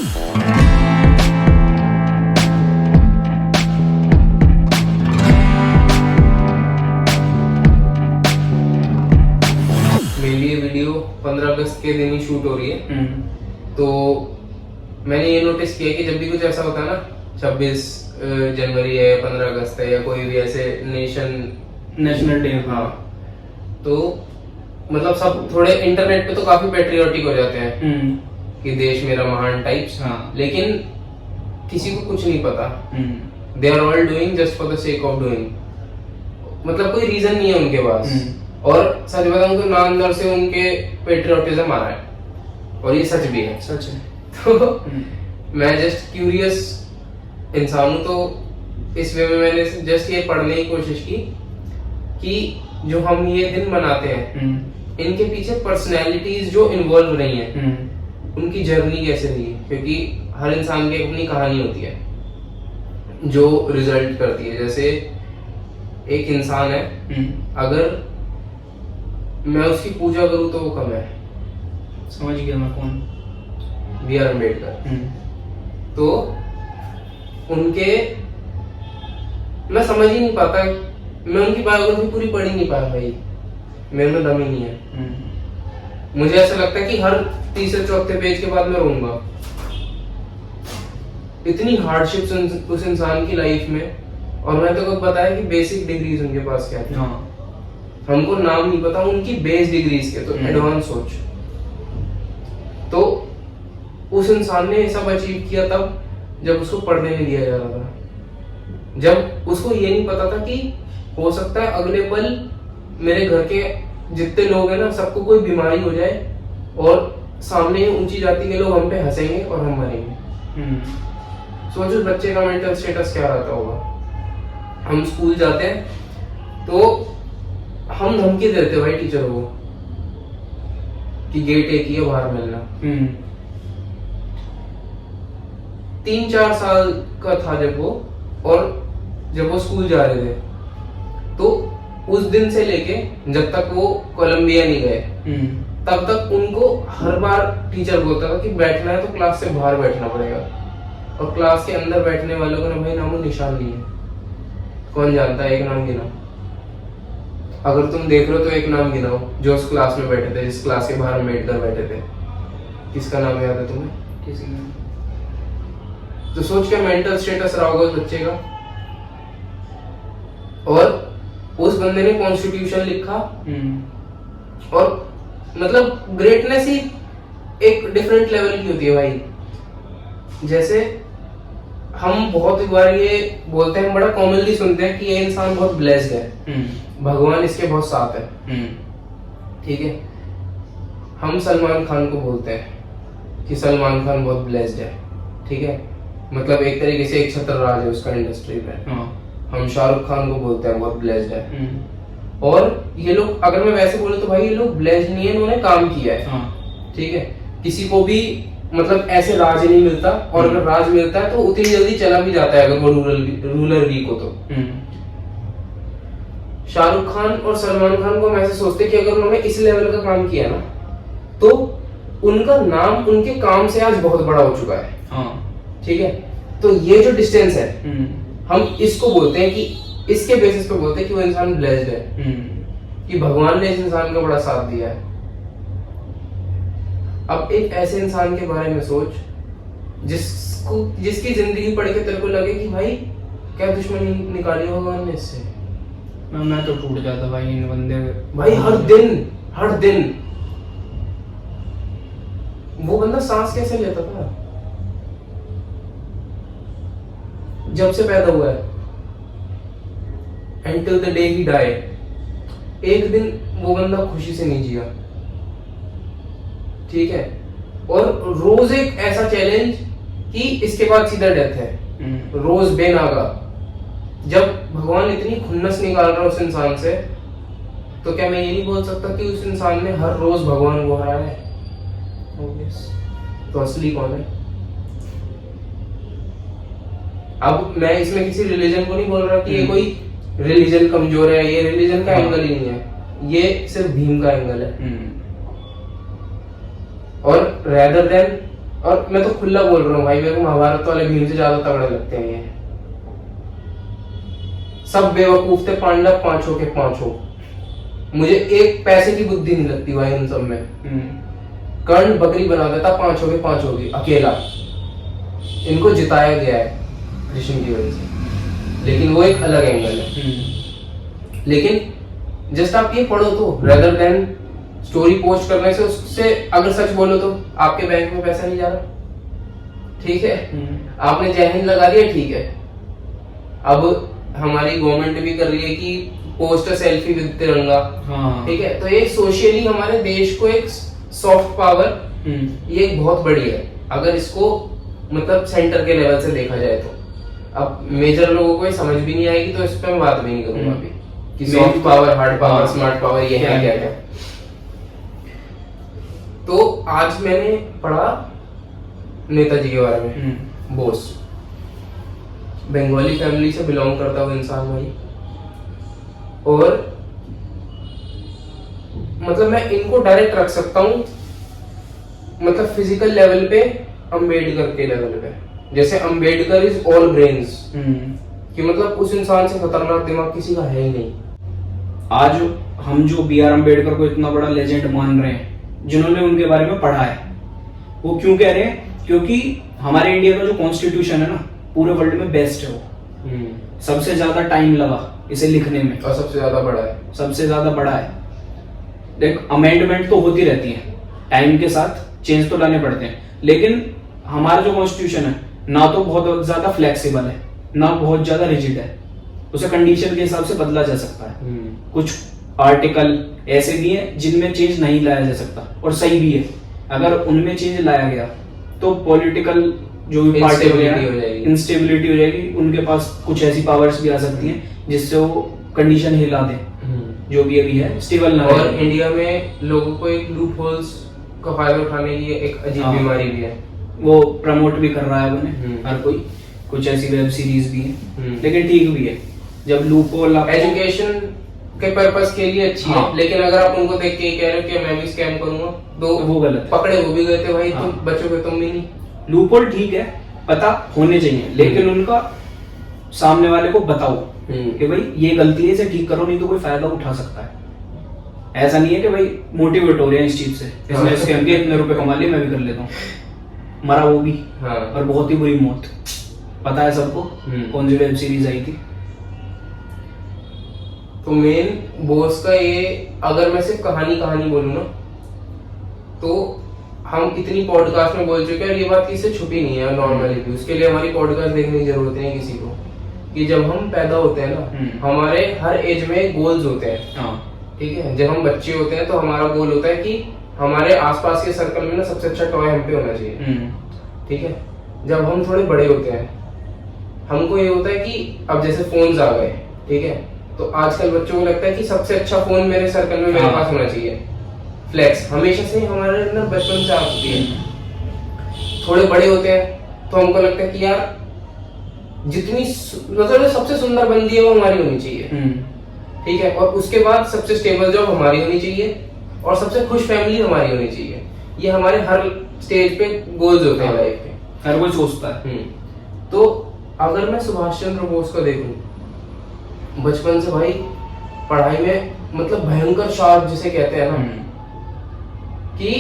मेरी ये वीडियो 15 अगस्त के दिन ही शूट हो रही है। तो मैंने ये नोटिस किया कि जब भी कुछ ऐसा होता है ना, 26 जनवरी है, 15 अगस्त है, या कोई भी ऐसे नेशनल डे, हाँ, तो मतलब सब थोड़े इंटरनेट पे तो काफी पेट्रियोटिक हो जाते हैं कि देश मेरा महान टाइप्स, हाँ। लेकिन किसी को कुछ नहीं पता। They are all doing just for the sake of doing, मतलब कोई रीजन नहीं है उनके पास। और सच बताऊं तो नाम अंदर से उनके पेट्रियोटिज्म आ रहा है, और ये सच भी है। सच है। तो मैं जस्ट क्यूरियस इंसान हूं, तो इस वे में मैंने जस्ट ये पढ़ने की कोशिश की कि जो हम ये दिन मनाते हैं, इनके पीछे पर्सनैलिटीज जो इन्वॉल्व रही हैं, उनकी जर्नी कैसे रही है, क्योंकि हर इंसान की अपनी कहानी होती है जो रिजल्ट करती है। जैसे एक इंसान है, अगर मैं उसकी पूजा करूं तो वो कम है। समझ गया मैं कौन। B R Ambedkar. तो उनके मैं समझ ही नहीं पाता, मैं उनकी बायोग्राफी पूरी पढ़ ही नहीं पाया भाई, मेरे में दम ही नहीं है। मुझे ऐसा लगता है कि हर तीसरे चौथे पेज के बाद मैं रोऊंगा। इतनी हार्डशिप्स उस इंसान की लाइफ में, और मैं तो कब बताया कि बेसिक डिग्रीज उनके पास क्या थी। हाँ। हमको नाम नहीं पता उनकी बेस डिग्रीज के, तो एडवांस सोच। तो उस इंसान ने सब अचीव किया तब जब उसको पढ़ने नहीं दिया जा रहा था, जब उसको ये नहीं पता था कि हो सकता है अगले पल मेरे घर के जितने लोग हैं ना, सबको कोई बीमारी हो जाए और सामने ऊंची जाति के लोग हम पे हंसेंगे और हम मरेंगे। सोचो उस बच्चे का मेंटल स्टेटस क्या रहता होगा। हम स्कूल जाते हैं तो हम धमकी देते भाई टीचर को कि गेट एक ही है, बाहर मिलना। 3-4 साल का था जब वो, और जब वो स्कूल जा रहे थे, तो उस दिन से लेके जब तक वो कोलंबिया नहीं गए, तब तक उनको हर बार टीचर बोलता था कि बैठना है तो क्लास से बाहर बैठना पड़ेगा, और क्लास के अंदर बैठने वालों का ना भाई नामो निशान नहीं है। कौन जानता है? एक नाम गिनाओ, अगर तुम देख रहे हो तो एक नाम गिनाओ जो उस क्लास में बैठे थे, जिस क्लास के बाहर अम्बेडकर बैठे थे। किसका नाम याद है तुम्हें? किसी ने। तो सोच क्या मेंटल स्टेटस रहा होगा उस बच्चे का। और उस बंदे ने कॉन्स्टिट्यूशन लिखा, और मतलब ग्रेटनेस ही एक डिफरेंट लेवल की होती है भाई। जैसे हम बहुत बार ये बोलते हैं, बड़ा कॉमनली सुनते हैं कि ये इंसान बहुत ब्लेस्ड है, भगवान इसके बहुत साथ है। ठीक है, हम सलमान खान को बोलते हैं कि सलमान खान बहुत ब्लेस्ड है। ठीक है, मतलब एक तरीके से एक छत्र राज है उसका इंडस्ट्री पे। हम शाहरुख खान को बोलते हैं बहुत ब्लेस्ड है। और ये लोग, अगर मैं वैसे बोलूं तो भाई ये लोग ब्लेस्ड नहीं है, इन्होंने काम किया है। ठीक है, किसी को भी मतलब ऐसे राज नहीं मिलता, और अगर राज मिलता है तो उतनी जल्दी चला भी जाता है अगर वो रूलर वीक हो तो। शाहरुख खान और सलमान खान को हम ऐसे सोचते कि अगर उन्होंने इस लेवल का काम किया ना, तो उनका नाम उनके काम से आज बहुत बड़ा हो चुका है। ठीक है, तो ये जो डिस्टेंस है, हम इसको बोलते हैं कि इसके बेसिस पे बोलते हैं कि वो इंसान ब्लेस्ड है, कि भगवान ने इस इंसान का बड़ा साथ दिया है। अब एक ऐसे इंसान के बारे में सोच जिसकी जिंदगी पढ़ के तेरे को लगे कि भाई क्या दुश्मनी निकाली हो भगवान ने इससे। मैं तो टूट जाता भाई इन बंदे भाई। हर दिन वो बंदा सांस कैसे लेता था जब से पैदा हुआ है, until the day he died। एक दिन वो बंदा खुशी से नहीं जिया। ठीक है, और रोज एक ऐसा चैलेंज कि इसके बाद सीधा डेथ है, रोज बेनागा। जब भगवान इतनी खुन्नस निकाल रहा है उस इंसान से, तो क्या मैं ये नहीं बोल सकता कि उस इंसान ने हर रोज भगवान को हराया है? तो असली कौन है? अब मैं इसमें किसी रिलीजन को नहीं बोल रहा कि ये कोई रिलीजन कमजोर है, ये रिलीजन का एंगल ही नहीं है, ये सिर्फ भीम का एंगल है। और रेदर देन और मैं तो खुला बोल रहा हूँ भाई, मेरे को महाभारत वाले भीम से ज्यादा तगड़े लगते हैं ये। सब बेवकूफ थे पांडव, पांचों के पांचों। मुझे एक पैसे की बुद्धि नहीं लगती भाई उन सब में। कर्ण बकरी बना देता पांचों के पांचों की अकेला। इनको जिताया गया है कृष्ण की वजह से, लेकिन वो एक अलग एंगल है। लेकिन जस्ट आप ये पढ़ो तो, रेदर देन स्टोरी पोस्ट करने से, उससे अगर सच बोलो तो आपके बैंक में पैसा नहीं जा रहा, ठीक है। आपने जय हिंद लगा दिया, ठीक है। अब हमारी गवर्नमेंट भी कर रही है कि पोस्ट अ सेल्फी विद तिरंगा, ठीक है। तो ये सोशली हमारे देश को एक सॉफ्ट पावर, ये एक बहुत बड़ी है अगर इसको मतलब सेंटर के लेवल से देखा जाए तो। अब मेजर लोगों को ये समझ भी नहीं आएगी, तो इस पर मैं बात भी नहीं करूंगा अभी कि soft power, hard power, smart power ये है क्या क्या। तो आज मैंने पढ़ा नेताजी के बारे में। बोस बंगाली फैमिली से बिलोंग करता हुआ इंसान भाई, और मतलब मैं इनको डायरेक्ट रख सकता हूँ मतलब फिजिकल लेवल पे अंबेडकर के लेवल पे। जैसे अंबेडकर इज ऑल ब्रेन्स, कि मतलब उस इंसान से खतरनाक दिमाग किसी का है ही नहीं। आज हम जो बी आर अम्बेडकर को इतना बड़ा लेजेंड मान रहे हैं, जिन्होंने उनके बारे में पढ़ा है, वो क्यों कह रहे हैं? क्योंकि हमारे इंडिया का जो कॉन्स्टिट्यूशन है ना, पूरे वर्ल्ड में बेस्ट है वो। सबसे ज्यादा टाइम लगा इसे लिखने में, और सबसे ज्यादा बड़ा है, सबसे ज्यादा बड़ा है। देख, अमेंडमेंट तो होती रहती है, टाइम के साथ चेंज तो लाने पड़ते हैं, लेकिन हमारा जो कॉन्स्टिट्यूशन है ना तो बहुत ज्यादा फ्लेक्सिबल है, ना बहुत ज्यादा रिजिड है। उसे कंडीशन के हिसाब से बदला जा सकता है। कुछ आर्टिकल ऐसे भी हैं जिनमें चेंज नहीं लाया जा सकता, और सही भी है। अगर उनमें चेंज लाया गया तो पॉलिटिकल जो भी पार्टी इंस्टेबिलिटी हो जाएगी, उनके पास कुछ ऐसी पावर्स भी आ सकती हैं जिससे वो कंडीशन हिला दे जो भी अभी है, स्टेबल ना। और इंडिया में लोगों को एक लूप होल्स का फायदा उठाने की एक अजीब बीमारी भी है, वो प्रमोट भी कर रहा है उन्हें हर कोई। कुछ ऐसी वेब सीरीज भी है, लेकिन ठीक भी है जब लूप होल एजुकेशन के पर्पस के लिए अच्छी है। लेकिन अगर आप उनको देख के कह रहे हो कि मैं भी स्कैम करूंगा, तो वो गलत है। पकड़े वो भी गए थे भाई, तुम बच्चों के तुम भी नहीं। लूप होल ठीक है, पता होने चाहिए, लेकिन उनका सामने वाले को बताओ कि भाई ये गलती है, इसे ठीक करो, नहीं तो कोई फायदा उठा सकता है। ऐसा नहीं है कि भाई मोटिवेट हो रहे हैं इस चीज से, इसने स्कैम किया, इतने रुपए कमा लिए, मैं भी कर लेता हूँ। मरा वो भी, और बहुत ही बुरी मौत। पता है सबको कौन सी वेब सीरीज आई थी? तो मेन बोस का ये, अगर मैं सिर्फ कहानी बोलूँ ना, तो हम इतनी पॉडकास्ट में बोल चुके हैं, और ये बात किसी से छुपी नहीं है नॉर्मली। उसके लिए हमारी पॉडकास्ट देखने की जरूरत नहीं है किसी को, कि जब हम पैदा होते हैं ना, हमारे हर एज में गोल्स होते हैं, ठीक है। जब हम बच्चे होते हैं तो हमारा गोल होता है कि हमारे आसपास के सर्कल में ना सबसे अच्छा टॉय हम पे होना चाहिए, ठीक है। जब हम थोड़े बड़े होते हैं, हमको ये होता है कि अब जैसे फोन्स आ गए, ठीक है, तो आजकल बच्चों को लगता है कि सबसे अच्छा फोन मेरे सर्कल में मेरे पास होना चाहिए। फ्लेक्स हमेशा से हमारे अंदर बचपन से आती है। थोड़े बड़े होते हैं तो हमको लगता है कि यार जितनी मतलब सबसे सुंदर बंदी है वो हमारी होनी चाहिए, ठीक है। और उसके बाद सबसे स्टेबल जॉब हमारी होनी चाहिए, और सबसे खुश फैमिली हमारी होनी चाहिए। ये हमारे हर स्टेज पे गोल्स होते हैं लाइफ में, हर कोई सोचता है। तो अगर मैं सुभाष चंद्र बोस को देखूं, बचपन से भाई पढ़ाई में मतलब भयंकर शार्प जिसे कहते हैं ना, कि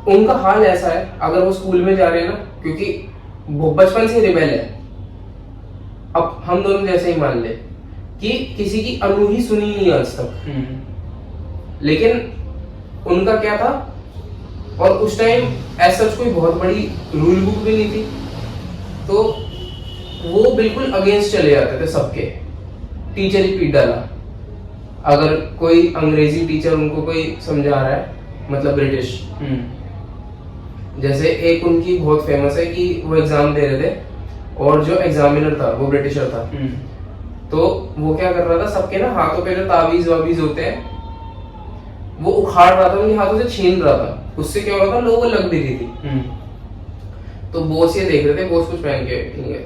उनका हाल ऐसा है, अगर वो स्कूल में जा रहे हैं ना, क्योंकि वो बचपन से रिबेल है। अब हम दोनों जैसे ही मान ले कि किसी की अनूही सुनी नहीं आज तक, लेकिन उनका क्या था, और उस टाइम ऐसा कोई बहुत बड़ी रूल बुक भी नहीं थी, तो वो बिल्कुल अगेंस्ट चले जाते थे सबके। टीचर ही पीट डाला, अगर कोई अंग्रेजी टीचर उनको कोई समझा रहा है, मतलब ब्रिटिश। जैसे एक उनकी बहुत फेमस है कि वो एग्जाम दे रहे थे, और जो एग्जामिनर था वो ब्रिटिशर था, तो वो क्या कर रहा था, सबके ना हाथों पे जो ताबीज वाबीज होते हैं वो उखाड़ रहा था, उनके हाथों से छीन रहा था। उससे क्या हो रहा था, लोगों को लग भी रही थी। तो बोस ये देख रहे थे, बोस कुछ पहन के नहीं गए,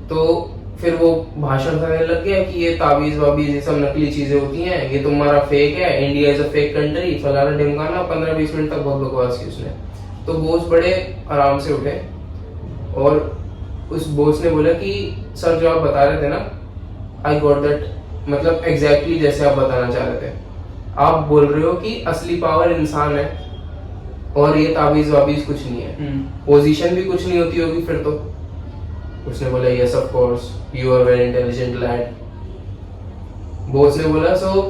तो फिर वो भाषण देने लग गया कि ये ताबीज वाबीज ये सब नकली चीजें होती हैं, ये तुम्हारा फेक है, India is a fake country, फलाना ढिमकाना। 15-20 मिनट तक बहुत बकवास की उसने। तो बोस बड़े आराम से उठे और उस बोस ने बोला कि सर जो आप बता रहे थे ना, आई गॉट दैट, मतलब एग्जैक्टली जैसे आप बताना चाह रहे थे। आप बोल रहे हो कि असली पावर इंसान है और ये ताबीज वाबीज कुछ नहीं है, पोजीशन भी कुछ नहीं होती होगी फिर तो। उसने बोला yes of course, you are very intelligent lad. Boss ने बोला so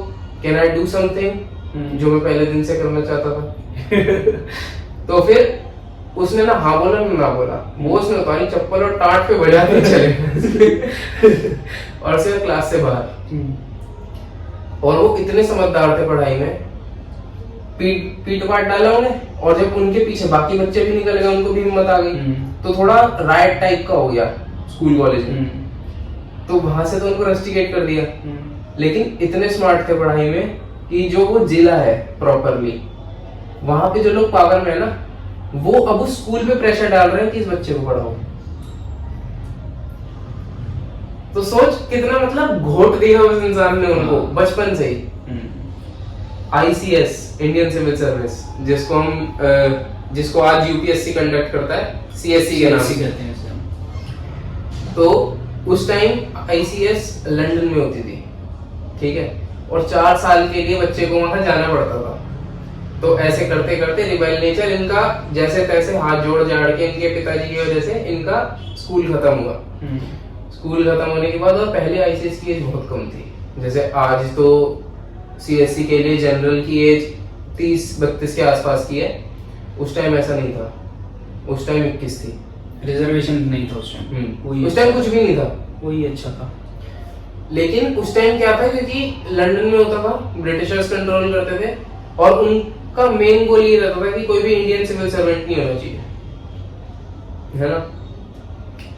can I do something जो मैं पहले दिन से करना चाहता था। तो फिर उसने ना हाँ बोला ना बोला। बॉस ने उतारी चप्पल और टाट पे बजाते चले और सिर्फ क्लास से बाहर। और वो इतने समझदार थे पढ़ाई में, पीट पाट डाला उन्हें। और जब उनके पीछे बाकी बच्चे भी निकल गए, उनको भी हिम्मत आ गई, तो थोड़ा राइट टाइप का हो गया स्कूल कॉलेज में। तो वहां से तो उनको रस्टिकेट कर दिया। लेकिन इतने स्मार्ट थे पढ़ाई में कि जो वो जिला है प्रॉपरली, वहां पे जो लोग पावर में है ना, वो अब उस स्कूल पे प्रेशर डाल रहे हैं कि इस बच्चे को पढ़ाओ। तो सोच कितना मतलब घोट दिया उस इंसान ने उनको बचपन से ही। आईसीएस, इंडियन सिविल सर्विस, जिसको आज यूपीएससी कंडक्ट करता है, सीएससी के नाम से कहते हैं इसे। तो उस टाइम आईसीएस लंदन में होती थी, ठीक है, और 4 साल के लिए बच्चे को वहां जाना पड़ता था। तो ऐसे करते करते रिबेल नेचर इनका जैसे तैसे हाथ जोड़ जाड़ के इनके पिताजी की वजह से इनका स्कूल खत्म हुआ। स्कूल खत्म होने के बाद, और पहले आईसीएस की एज बहुत कम थी। जैसे आज तो सीएससी के लिए जनरल की एज 30-32 के आसपास की है, उस टाइम ऐसा नहीं था। उस टाइम 21 थी। रिजर्वेशन नहीं था उस टाइम। उस टाइम कुछ भी नहीं था, वही अच्छा था। लेकिन उस टाइम क्या था, क्योंकि लंदन में होता था, ब्रिटिशर्स कंट्रोल करते थे, और उनका मेन गोल ये रहता था कि कोई भी इंडियन सिविल सर्वेंट नहीं होना चाहिए, है ना।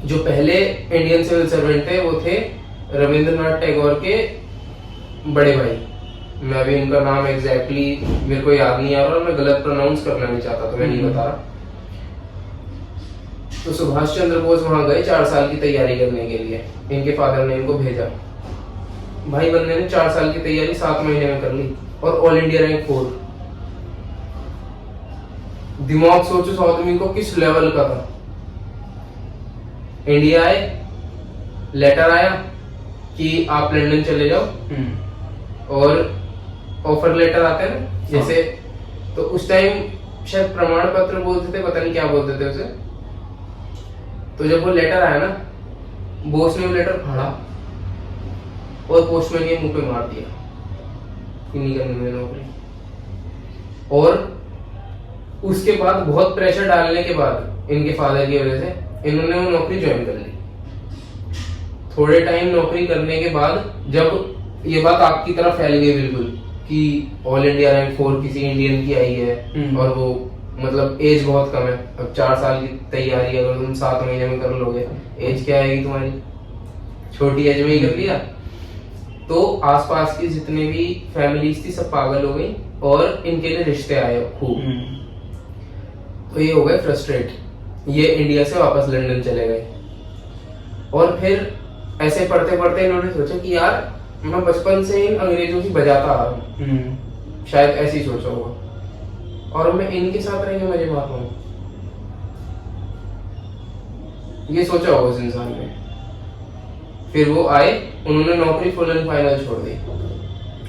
जो पहले इंडियन सिविल सर्वेंट थे वो थे रविंद्रनाथ टैगोर के बड़े भाई। मैं अभी इनका नाम एग्जैक्टली मेरे को याद नहीं आ रहा और मैं गलत प्रोनाउंस करना नहीं चाहता, तो मैं नहीं बता रहा। तो सुभाष चंद्र बोस वहां गए 4 साल की तैयारी करने के लिए। इनके फादर ने इनको भेजा। भाई बंदे ने 4 साल की तैयारी 7 महीने में कर ली, और ऑल इंडिया रैंक 4। दिमाग सोचो उस आदमी को किस लेवल का था। इंडिया आए, लेटर आया कि आप लंदन चले जाओ, और ऑफर लेटर आते हैं ना जैसे, तो उस टाइम शायद प्रमाण पत्र बोलते थे, पता नहीं क्या बोलते थे उसे। तो जब वो लेटर आया ना, बॉस ने वो लेटर फाड़ा और पोस्टमैन के मुंह पे मार दिया कि नहीं करनी मुझे नौकरी। और उसके बाद बहुत प्रेशर डालने के बाद इनके फादर की वजह से इन्होंने वो नौकरी ज्वाइन कर ली। थोड़े टाइम नौकरी करने के बाद जब ये बात आपकी तरफ फैल गई बिल्कुल कि ऑल इंडिया रैंक 4 किसी इंडियन की आई है, और वो मतलब एज बहुत कम है, अब 4 साल की तैयारी अगर तुम 7 महीने में कर लोगे, एज क्या आएगी तुम्हारी, छोटी एज में ही कर लिया। तो आसपास की जितने भी फैमिलीज थी सब पागल हो गई, और इनके लिए रिश्ते आए खूब। तो ये हो गए फ्रस्ट्रेट, ये इंडिया से वापस लंदन चले गए। और फिर ऐसे पढ़ते पढ़ते इन्होंने सोचा कि यार मैं बचपन से इन अंग्रेजों की बजाता आ रहा हूँ, शायद ऐसे ही सोचा होगा, और मैं इनके साथ रह के मजे मार रहा हूँ, ये सोचा होगा उस इंसान ने। फिर वो आए, उन्होंने नौकरी फुल एंड फाइनल छोड़ दी,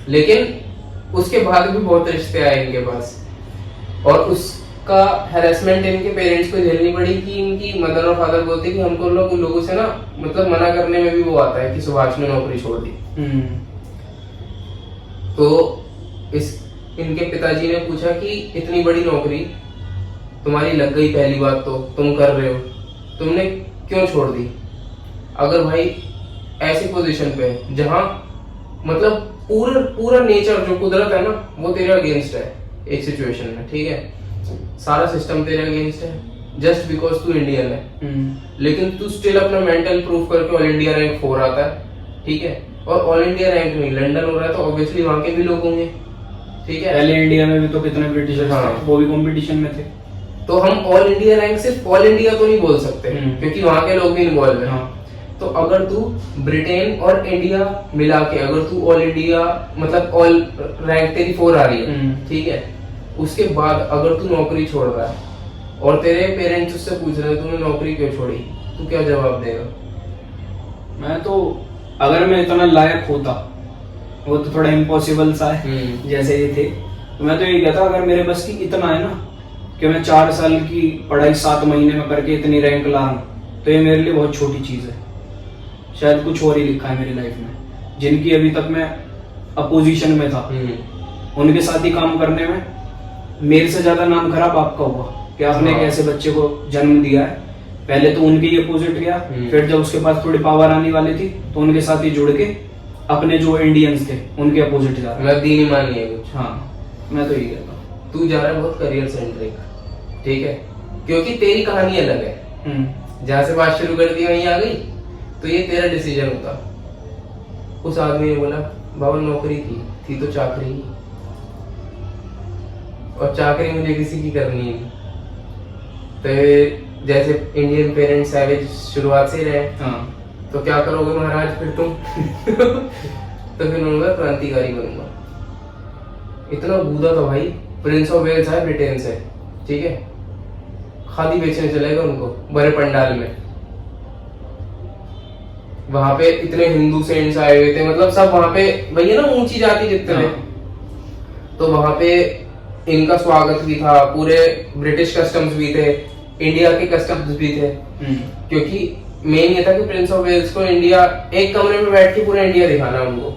लेकिन उसके बाद भी बहुत रिश्ते आए इनके पास, और उसका हैरेसमेंट इनके पेरेंट्स को झेलनी पड़ी कि इनकी मदर और फादर बोलते कि हमको लोगों से ना मतलब मना करने में भी वो आता है कि सुभाष ने नौकरी छोड़ दी। तो इनके पिताजी ने पूछा कि इतनी बड़ी नौकरी तुम्हारी लग गई, पहली बात तो तुम कर रहे हो, तुमने क्यों छोड़ दी? अगर भाई ऐसी पोजीशन पे जहां मतलब पूरा नेचर जो कुदरत है ना वो तेरे अगेंस्ट है एक सिचुएशन में, ठीक है, सारा सिस्टम तेरे अगेंस्ट है जस्ट बिकॉज तू इंडियन है, लेकिन तू स्टिल अपना मेंटल प्रूफ करके ऑल इंडिया रैंक 4 आता है, ठीक है, और ऑल इंडिया रैंक में लंदन हो रहा है तो ऑब्वियसली वहां के भी लोग होंगे, ठीक है। पहले इंडिया में भी तो कितने ब्रिटिशर्स थे, वो भी कंपटीशन में थे। तो हम ऑल इंडिया रैंक सिर्फ ऑल इंडिया तो नहीं बोल सकते क्योंकि वहां के लोग भी इन्वॉल्व हैं। तो अगर तू ब्रिटेन और इंडिया मिला के अगर तू ऑल इंडिया मतलब ऑल रैंक तेरी 4 आ रही है, ठीक है, उसके बाद अगर तू नौकरी छोड़ रहा है और तेरे पेरेंट्स उससे पूछ रहे हैं तूने नौकरी क्यों छोड़ी, तू क्या जवाब देगा? मैं तो अगर मैं इतना लायक होता, वो तो थोड़ा इम्पॉसिबल सा है जैसे ये थे, तो मैं तो ये कहता अगर मेरे बस की इतना है ना कि मैं 4 साल की पढ़ाई 7 महीने में करके इतनी रैंक ला रहा हूँ, तो ये मेरे लिए बहुत छोटी चीज है। शायद कुछ और ही लिखा है मेरी लाइफ में। जिनकी अभी तक मैं अपोजिशन में था उनके साथ ही काम करने में मेरे से ज्यादा नाम खराब आपका हुआ कि आपने एक ऐसे बच्चे को जन्म दिया है। पहले तो उनके ही अपोजिट गया, फिर जब उसके पास थोड़ी पावर आने वाली थी तो उनके साथ ही जुड़ के अपने जो इंडियंस थे उनके अपोजिट जा रहा है। दीनी मानी है कुछ। हाँ, मैं तो यही कहता हूँ। तू जा रहा है बहुत करियर सेंट्रिक, ठीक है, क्योंकि तेरी कहानी अलग है। जहां से बात शुरू कर दी वहीं आ गई, तो ये तेरा डिसीजन होता। उस आदमी ने बोला बाबा नौकरी थी तो चाकरी ही, और चाकरी मुझे किसी की करनी नहीं। तो जैसे इंडियन पेरेंट्स सैवेज शुरुआत से ही रहे, तो क्या करोगे महाराज फिर तुम? तो फिर उन्होंने क्रांतिकारी बनूंगा। इतना गूदा था भाई। प्रिंस ऑफ वेल्स है ब्रिटेन से, ठीक है, खादी बेचने चलेगा उनको बड़े पंडाल में। वहां पे इतने हिंदू सेंट्स आए हुए थे, मतलब सब वहां पे भैया ना ऊंची जाति जितने थे, तो वहां पे इनका स्वागत भी था, पूरे ब्रिटिश कस्टम्स भी थे, इंडिया के कस्टम्स भी थे। क्योंकि मेन ये था कि प्रिंस ऑफ वेल्स को इंडिया एक कमरे में बैठ के पूरा इंडिया दिखाना उनको।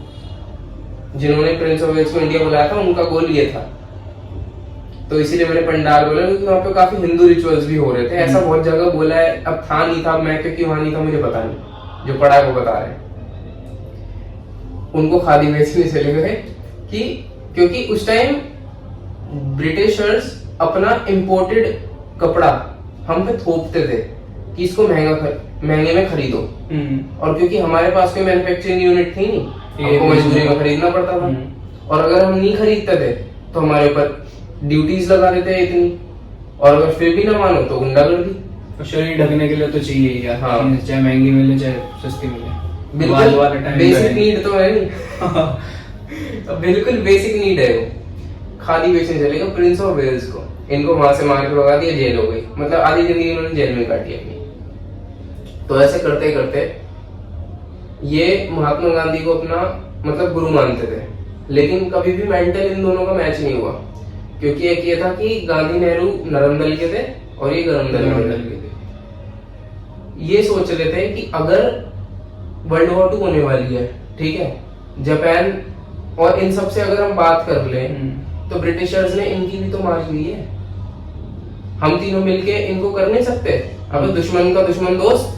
जिन्होंने प्रिंस ऑफ वेल्स को इंडिया बुलाया था उनका गोल ये था। तो इसीलिए मैंने पंडाल बोला क्योंकि वहाँ पे काफी हिंदू रिचुअल्स भी हो रहे थे। ऐसा बहुत जगह बोला है, अब था नहीं था, मैं क्योंकि वहां नहीं था मुझे पता नहीं, जो पढ़ा है वो बता रहे हैं। उनको खादी बेचने चले गए कि क्योंकि उस टाइम ब्रिटिशर्स अपना इंपोर्टेड कपड़ा हम पे थोपते थे कि इसको महंगे में खरीदो, और क्योंकि हमारे पास कोई मैन्युफैक्चरिंग यूनिट थी नहीं, हमको मजबूरी में खरीदना पड़ता था। और अगर हम नहीं खरीदते थे तो हमारे ऊपर ड्यूटीज लगा देते हैं इतनी, और अगर फिर भी ना मानो तो गुंडागर्दी। शरीर ढकने के लिए तो चाहिए यार। हाँ। चाहे महंगी मिले चाहे सस्ती मिले, बिल्कुल बेसिक नीड तो है नहीं। बिल्कुल बेसिक नीड है वो। खादी बेचने चलेगा प्रिंस ऑफ वेल्स को, इनको वहां से मार के भगा दिया, जेल हो गई, मतलब आधी जिंदगी उन्होंने जेल में काटी अपनी। तो ऐसे करते करते ये महात्मा गांधी को अपना मतलब गुरु मानते थे, लेकिन कभी भी मेंटल इन दोनों का मैच नहीं हुआ। क्योंकि एक ये था कि गांधी नेहरू नरम दल के थे और ये गरम दल के थे। ये सोच रहे थे कि अगर वर्ल्ड वॉर 2 होने वाली है, ठीक है, जापान और इन सब से अगर हम बात कर लें तो ब्रिटिशर्स ने इनकी भी तो मार ली है, हम तीनों मिलके इनको कर नहीं सकते। अब दुश्मन का दुश्मन दोस्त,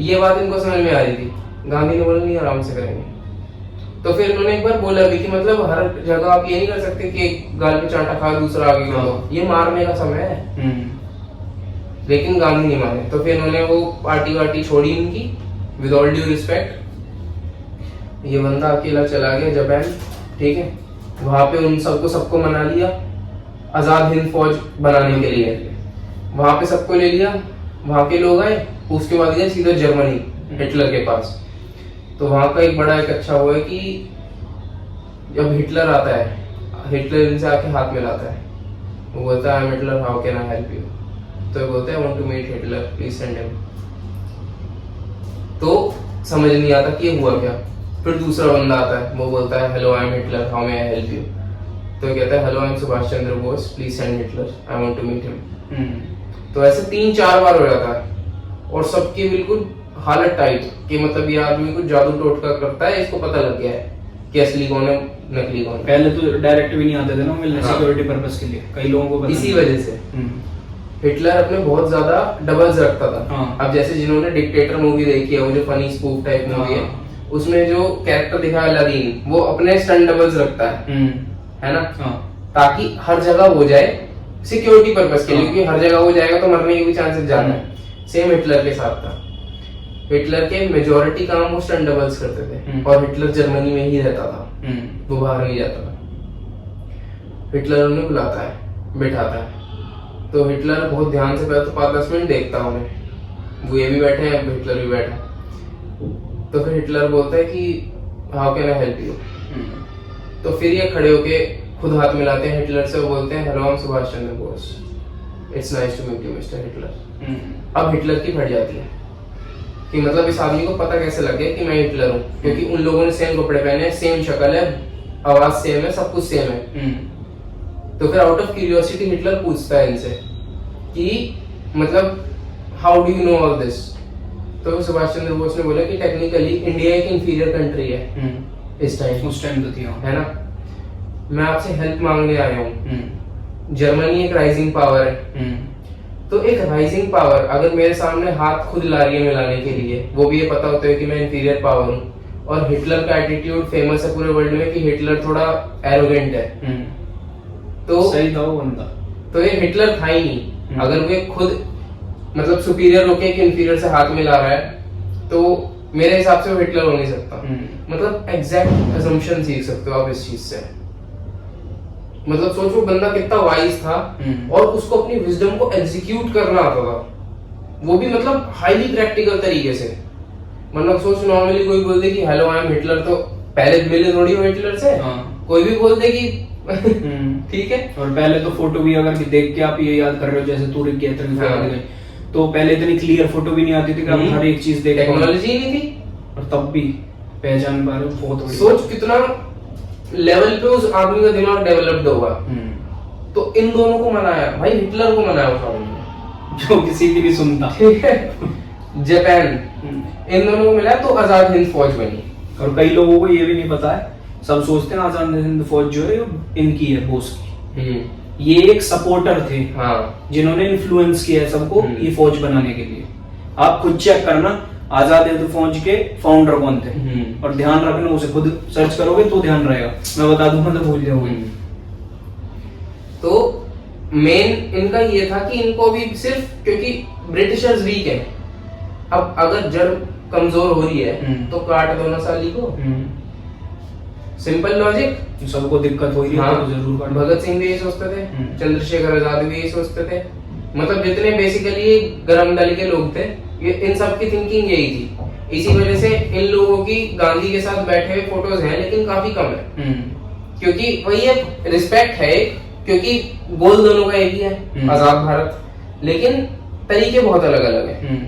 ये बात इनको समझ में आ रही थी। गांधी ने बोला नहीं आराम से करेंगे। तो फिर उन्होंने एक बार बोला भी कि मतलब हर जगह आप ये नहीं कर सकते कि एक गाल पे चांटा खा दूसरा आगे कर दो, ये मारने का समय है। लेकिन गांधी नहीं माने, तो फिर उन्होंने वो पार्टी वार्टी छोड़ी इनकी, विद ऑल ड्यू रिस्पेक्ट। ये बंदा अकेला चला गया जापान, ठीक है, वहां पे उन सबको मना लिया आजाद हिंद फौज बनाने के लिए। वहां पे सबको ले लिया, वहां के लोग आए, उसके बाद गए सीधा जर्मनी हिटलर के पास। तो वहां का एक बड़ा एक अच्छा हुआ है कि जब हिटलर आता है, हिटलर इनसे आके हाथ मिलाता है, वो बोलता है Hitler how can I help you, तो बोलते हैं I want to meet Hitler please send him. तो समझ नहीं आता कि ये हुआ क्या। फिर दूसरा बंदा आता है, वो बोलता है hello I am Hitler how may I help you, तो कहता है hello I am Subhash Chandra Bose please send Hitler I want to meet him. तो ऐसे 3-4 बार हो जाता है, और सबकी बिल्कुल हालत टाइट कि मतलब ये आदमी कुछ जादू टोटका करता है, इसको पता लग गया है कि असली कौन है नकली कौन है। पहले तो डायरेक्ट भी नहीं आते थे ना मिलने, सिक्योरिटी पर्पस के लिए कई लोगों को इसी वजह से हिटलर अपने बहुत ज्यादा डबल्स रखता था। अब जैसे जिन्होंने डिक्टेटर मूवी देखी है, वो जो फनी स्पूफ टाइप मूवी है, उसमें जो कैरेक्टर दिखा है अलादीन, वो अपने स्टंट डबल्स रखता है ना, ताकि हर जगह हो जाए सिक्योरिटी पर्पस के लिए, क्योंकि हर जगह हो जाएगा तो मरने के भी चांसेस ज्यादा है। सेम हिटलर के साथ था। हिटलर के मेजॉरिटी काम वो स्टंट डबल्स करते थे, और हिटलर जर्मनी में ही रहता था, वो बाहर नहीं जाता था। हिटलर उन्हें बुलाता है, बैठाता है, तो हिटलर बहुत ध्यान से पहले तो 5-10 मिनट देखता उन्हें, वो ये भी बैठे हैं, हिटलर भी बैठा, तो फिर हिटलर बोलता है कि how can I help you. तो फिर ये खड़े होके खुद हाथ मिलाते हैं हिटलर से, बोलते हैं hello I am Subhash Chandra Bose, it's nice to meet you mister Hitler. अब हिटलर की फट जाती है कि मतलब इस आदमी को पता कैसे लग गया कि मैं हिटलर हूँ, क्योंकि उन लोगों ने सेम कपड़े पहने हैं, सेम शक्ल है, आवाज सेम है, सब कुछ सेम है। तो फिर आउट ऑफ क्यूरियोसिटी हिटलर पूछता है इनसे कि मतलब how do you know all this. तो सुभाष चंद्र बोस ने बोला कि टेक्निकली इंडिया एक इंफीरियर कंट्री है इस टाइम, उस टाइम तो थी, है ना, मैं आपसे हेल्प मांगने आया हूँ। जर्मनी एक राइजिंग पावर है, तो एक राइजिंग पावर अगर मेरे सामने हाथ खुद ला रही है मिलाने के लिए, वो भी ये पता होता है कि मैं इंफीरियर पावर हूँ, और हिटलर का एटीट्यूड फेमस है पूरे वर्ल्ड में कि हिटलर थोड़ा एरोगेंट है, तो सही था वो बंदा। तो ये हिटलर था ही नहीं। अगर वो खुद मतलब सुपीरियर होके एक इंफीरियर से हाथ मिला रहा है, तो मेरे हिसाब से वो हिटलर हो नहीं सकता। मतलब एग्जैक्ट असम्पशन सीख सकते हो आप इस चीज से। मतलब सोचो बंदा कितना वाइज था, और उसको अपनी विजडम को एग्जीक्यूट करना आता था, वो भी मतलब हाईली प्रैक्टिकल तरीके से। मतलब सोच नॉर्मली कोई बोल दे कि हेलो आई एम हिटलर, तो पहले मिले थोड़ी हो हिटलर से, कोई भी बोल दे कि ठीक है। और पहले तो फोटो भी अगर देख के आप ये याद कर रहे हो, जैसे तुरिक की यात्रा की फोटो गई, तो पहले इतनी क्लियर फोटो भी नहीं आती थी कि आप हर एक चीज देख, टेक्नोलॉजी नहीं थी, और तब भी पहचान पा रहे हो, बहुत बड़ी सोच कितना लेवल पे उस आदमी का दिमाग डेवलप्ड होगा। तो इन दोनों को मनाया, भाई हिटलर को मनाया उस आदमी ने, जो किसी की भी सुनता, ठीक है, जापान, इन दोनों को मिला तो आजाद हिंद फौज बनी। और कई लोगों को ये भी नहीं पता है, सब सोचते हैं आजाद हिंद फौज जो है इनकी है, बोस की। ये एक सपोर्टर थे, हाँ, जिन्होंने इन्फ्लुएंस किया है सबको ये फौज बनाने के लिए। आप खुद चेक करना आजाद हिंद फौज के फाउंडर कौन थे, और ध्यान रखना, उसे खुद सर्च करोगे तो ध्यान रहेगा, मैं बता दूंगा तो भूल जाओगे। तो मेन इनका ये था कि इनको भी सिर्फ क्योंकि ब्रिटिशर्स वीक है, अब अगर जड़ कमजोर हो रही है तो काट दो ना साली को, सिंपल लॉजिक। सबको दिक्कत हो रही है तो जरूर काटो। भगत सिंह भी यही सोचते थे, चंद्रशेखर आजाद भी यही सोचते थे, मतलब जितने बेसिकली गरम दल के लोग थे, ये इन सब की थिंकिंग यही थी। इसी वजह से इन लोगों की गांधी के साथ बैठे हुए फोटोज हैं, लेकिन काफी कम है, क्योंकि वही एक रिस्पेक्ट है, क्योंकि गोल दोनों का एक ही है, आजाद भारत, लेकिन तरीके बहुत अलग अलग है।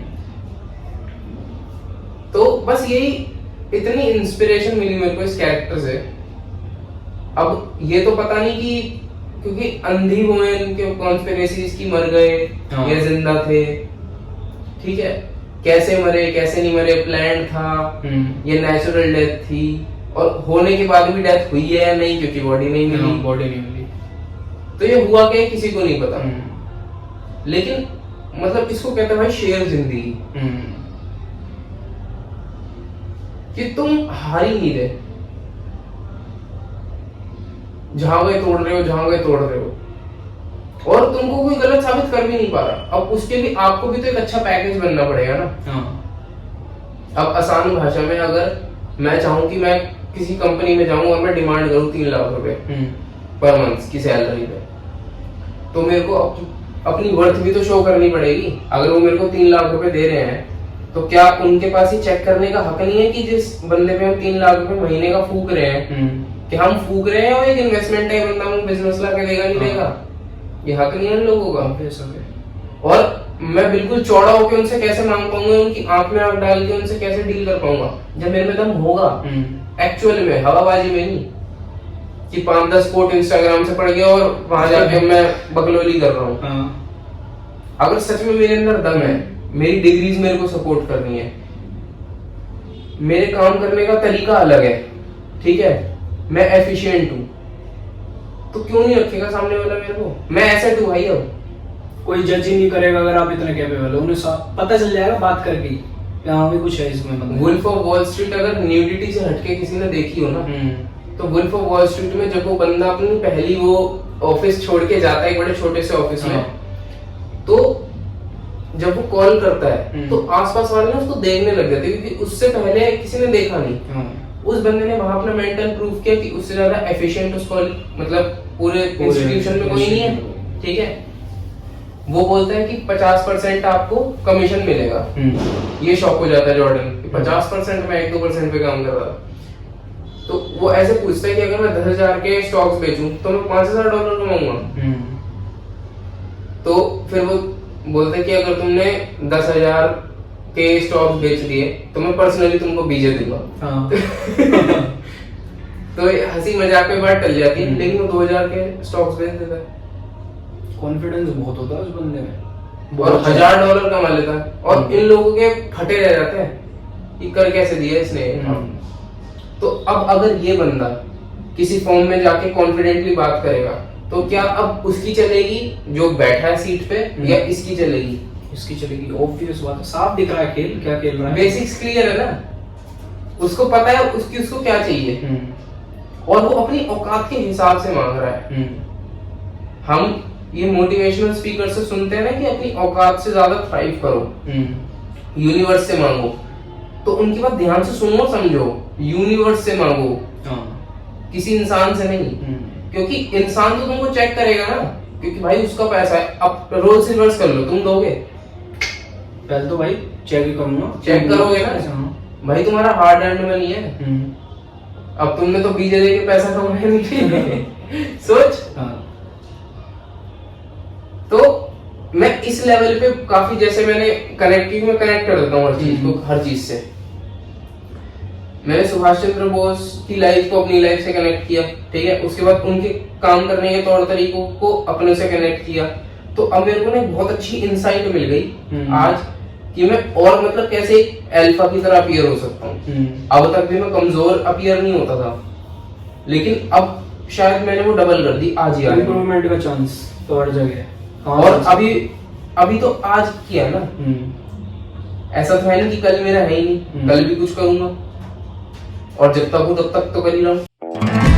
तो बस यही इतनी इंस्पिरेशन मिली मेरे को इस कैरेक्टर से। अब ये तो पता नहीं कि क्योंकि अंधी वो है, इनके कॉन्स्पिरेसीज की मर गए या जिंदा थे, ठीक है, कैसे मरे कैसे नहीं मरे, प्लान था ये नेचुरल डेथ थी, और होने के बाद भी डेथ हुई है या नहीं, क्योंकि बॉडी नहीं मिली, बॉडी नहीं मिली, तो ये हुआ क्या किसी को नहीं पता। लेकिन मतलब इसको कहते हैं भाई शेर जिंदगी, कि तुम हार ही नहीं रहे, जहां गए तोड़ रहे हो, जहां गए तोड़ रहे हो, और तुमको कोई गलत साबित कर भी नहीं पा रहा। अब उसके लिए आपको भी तो एक अच्छा पैकेज बनना पड़ेगा ना। अब आसान भाषा में अगर मैं चाहूं कि मैं किसी कंपनी में जाऊं और मैं डिमांड करूं 3 लाख रुपए पर मंथ की सैलरी पे, तो मेरे को अपनी वर्थ भी तो शो करनी पड़ेगी। अगर वो मेरे को 3 लाख रुपए दे रहे हैं, तो क्या उनके पास ये चेक करने का हक नहीं है कि जिस बंदे पे हम 3 लाख रुपए महीने का फूक रहे हैं, कि हम फूक रहे हैं और एक इन्वेस्टमेंट है, बंदा हम बिजनेस ला के देगा नहीं देगा, ये हक नहीं है उन लोगों का। और मैं बिल्कुल चौड़ा होकर उनसे कैसे मांग पाऊंगा, उनकी आंख में आंख डाल के उनसे कैसे डील कर पाऊंगा, जब मेरे में दम होगा एक्चुअल में, हवाबाजी में नहीं कि 5-10 कोट इंस्टाग्राम से पढ़ गया और वहां जाके मैं बकलोली कर रहा हूँ। अगर सच में मेरे अंदर दम है, मेरी डिग्रीज मेरे को सपोर्ट करनी है, मेरे काम करने का तरीका अलग है, ठीक है, मैं एफिशिएंट हूँ, तो क्यों नहीं रखेगा सामने वाला मेरे को? मैं एसेट हूँ भाई। अब कोई जज ही नहीं करेगा अगर आप इतने कैपेबल हो, उन्हें पता चल जाएगा बात करके यहाँ भी कुछ है इसमें। वुल्फ ऑफ वॉल स्ट्रीट अगर न्यूडिटी से हटके किसी ने देखी हो ना, तो वुल्फ ऑफ वॉल स्ट्रीट में जब वो बंदा अपनी पहली वो ऑफिस छोड़ के जाता है एक बड़े छोटे से ऑफिस में, तो जब वो कॉल करता है तो आसपास वाले ना उसको देखने लग जाते, क्योंकि उससे पहले किसी ने देखा नहीं। उस बंदे ने वहां अपना मेंटल प्रूफ किया कि उससे ज्यादा एफिशिएंट उसको मतलब पूरे इंस्टीट्यूशन में कोई नहीं है, ठीक है। वो बोलता है कि 50% आपको कमीशन मिलेगा, ये शॉक हो जाता है जॉर्डन, 50% मैं 1-2% पे काम कर रहा था। तो वो ऐसे पूछता है कि अगर मैं 10,000 के स्टॉक्स बेचूं तो मैं $5,000 कमाऊंगा। तो फिर वो बोलते हैं कि अगर तुमने 10,000 के स्टॉक्स बेच दिए तो मैं पर्सनली तुमको बीजे दूंगा। हाँ। तो हंसी मजाक में बात टल जाती है, लेकिन वो 2,000 के स्टॉक्स बेच देता है कॉन्फिडेंस बहुत होता है उस बंदे में, और $1,000 कमा लेता है। और इन लोगों के फटे रह जाते हैं कि कर कैसे दिया इसने। तो अब अगर ये बंदा किसी फॉर्म में जाके कॉन्फिडेंटली बात करेगा तो क्या अब उसकी चलेगी जो बैठा है सीट पे, या इसकी चलेगी? इसकी चलेगी, ऑब्वियस बात है, साफ दिख रहा है खेल क्या खेल रहा है। बेसिक्स क्लियर है ना, उसको पता है उसको क्या चाहिए, और वो अपनी औकात के हिसाब से मांग रहा है। हम ये मोटिवेशनल स्पीकर से सुनते हैं ना कि अपनी औकात से ज्यादा थ्राइव करो, यूनिवर्स से मांगो, तो उनकी बात ध्यान से सुनो, समझो, यूनिवर्स से मांगो, किसी इंसान से नहीं। क्योंकि इंसान तो तुमको चेक करेगा ना, क्योंकि भाई उसका पैसा है। अब रोल्स रिवर्स कर लो, तुम दोगे? पहले तो भाई चेक करूंगा। चेक करोगे ना भाई, तुम्हारा हार्ड अर्न्ड मनी है। अब तुमने तो बीजे दे के पैसा कमाया नहीं। सोच। तो मैं इस लेवल पे काफी, जैसे मैंने कनेक्टिंग में कनेक्ट कर देता हूँ हर चीज को, हर चीज से। मैंने सुभाष चंद्र बोस की लाइफ को अपनी लाइफ से कनेक्ट किया, ठीक है। उसके बाद उनके काम करने के तौर तरीकों को अपने से कनेक्ट किया। तो अब मेरे को ना बहुत अच्छी इंसाइट मिल गई आज कि मैं और मतलब कैसे अल्फा की तरह अपीयर हो सकता हूँ। अब तक भी मैं कमजोर अपीयर नहीं होता था, लेकिन अब शायद मैंने वो डबल कर दी आज ही। इंप्रूवमेंट का चांस तो हर जगह है, और अभी तो आज किया ना, ऐसा तो है नहीं कि कल मेरा है ही नहीं, कल भी कुछ करूंगा, और जब तक हूं तब तक तो कर ही रहा हूं।